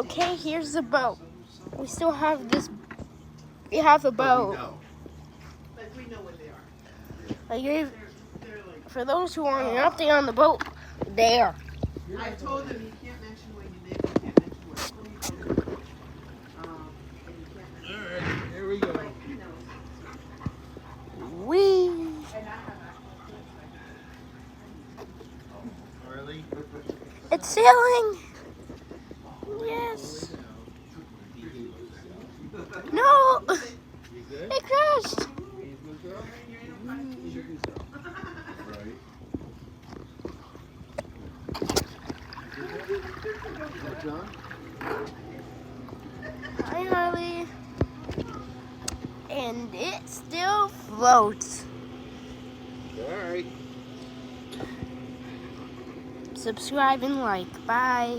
Okay, here's the boat. We still have this. We have a boat. Like we know what they are. I gave, for those who want an update on the boat, there. I told them you can't mention where you live, you can't mention what school you go to. And you can't mention. All right, here we go. Like, he knows. Wee. And I have Harley. It's sailing. Yes. No. You good? It crashed. You good girl? Right. Is that John? Hi, Harley. And it still floats. All right. Subscribe and like. Bye.